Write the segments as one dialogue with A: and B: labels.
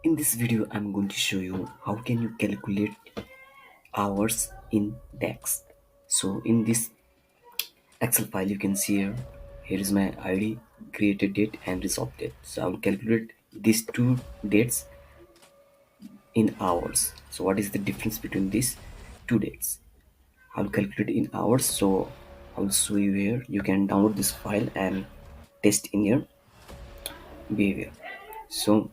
A: In this video, I'm going to show you how can you calculate hours in DAX. So in this Excel file, you can see here is my ID, created date and resolved date. So I will calculate these two dates in hours. So what is the difference between these two dates? I'll calculate in hours. So I'll show you here. You can download this file and test in your behavior. So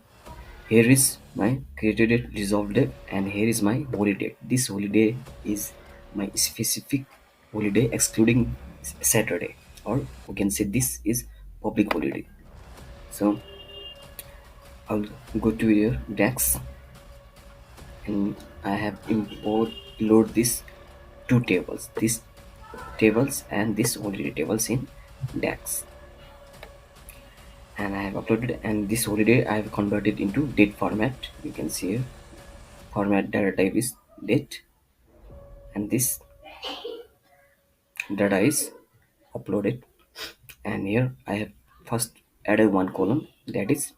A: here is my created date, resolved date, and here is my holiday. This holiday is my specific holiday excluding Saturday, or we can say this is public holiday. So I'll go to your DAX and I have import load these two tables, these tables and this holiday tables in DAX, and I have uploaded, and this holiday I have converted into date format. You can see here format data type is date, and this data is uploaded. And here I have first added one column, that is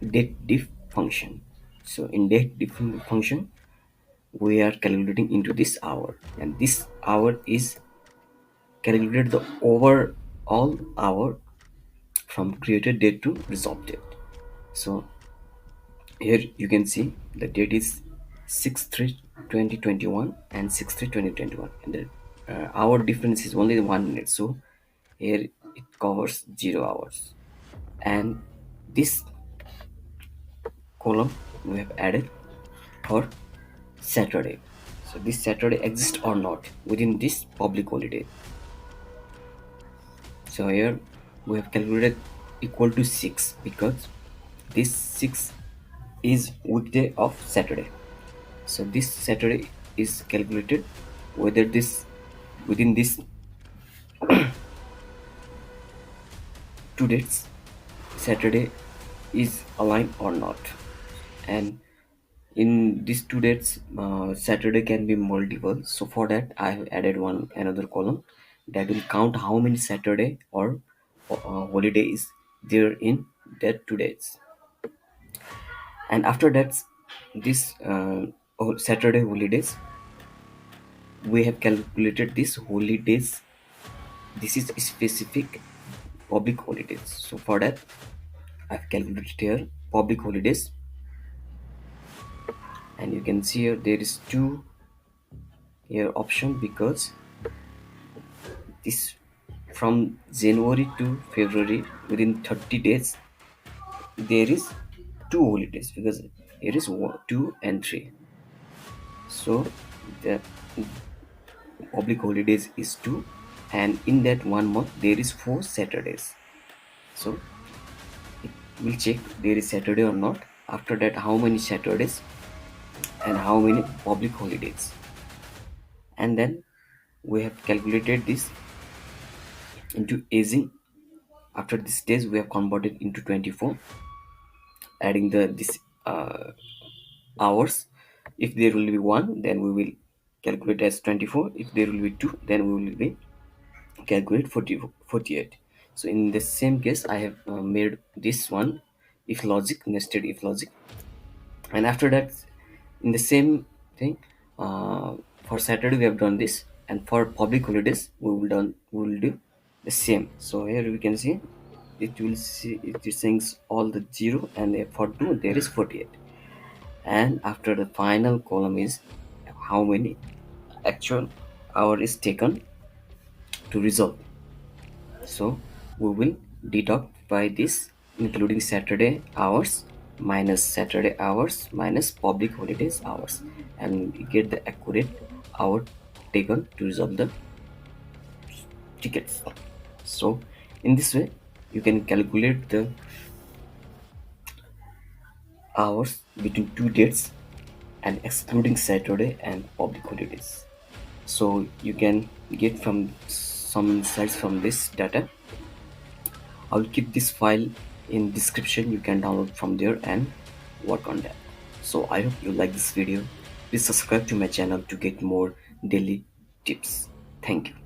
A: date diff function. So in date diff function we are calculating into this hour, and this hour is calculated the overall hour from created date to resolved date. So here you can see the date is 6/3/2021 and 6/3/2021, and the hour difference is only 1 minute. So here it covers 0 hours, and this column we have added for Saturday. So this Saturday exists or not within this public holiday. So here we have calculated equal to 6 because this 6 is weekday of Saturday. So this Saturday is calculated whether this within this two dates Saturday is aligned or not. And in these two dates Saturday can be multiple, so for that I have added one another column that will count how many Saturday or holiday is there in that two dates. And after that, this Saturday holidays, we have calculated this holidays. This is specific public holidays. So for that I've calculated here public holidays, and you can see here there is two here option because this from January to February within 30 days there is two holidays because here is 2 and 3. So the public holidays is 2, and in that 1 month there is 4 Saturdays. So we'll check there is Saturday or not. After that, how many Saturdays and how many public holidays, and then we have calculated this into aging. After this days we have converted into 24, adding the this hours. If there will be 1, then we will calculate as 24. If there will be 2, then we will be calculate 48. So in the same case I have made this one if logic, nested if logic. And after that, in the same thing, for Saturday we have done this, and for public holidays we will do the same. So here we can see it will see it is saying all the 0, and for 2 there is 48. And after the final column is how many actual hour is taken to resolve. So we will deduct by this, including Saturday hours minus Saturday hours minus public holidays hours, and we get the accurate hour taken to resolve the tickets. So in this way you can calculate the hours between two dates and excluding Saturday and public holidays. So you can get from some insights from this data. I'll keep this file in description. You can download from there and work on that. So I hope you like this video. Please subscribe to my channel to get more daily tips. Thank you.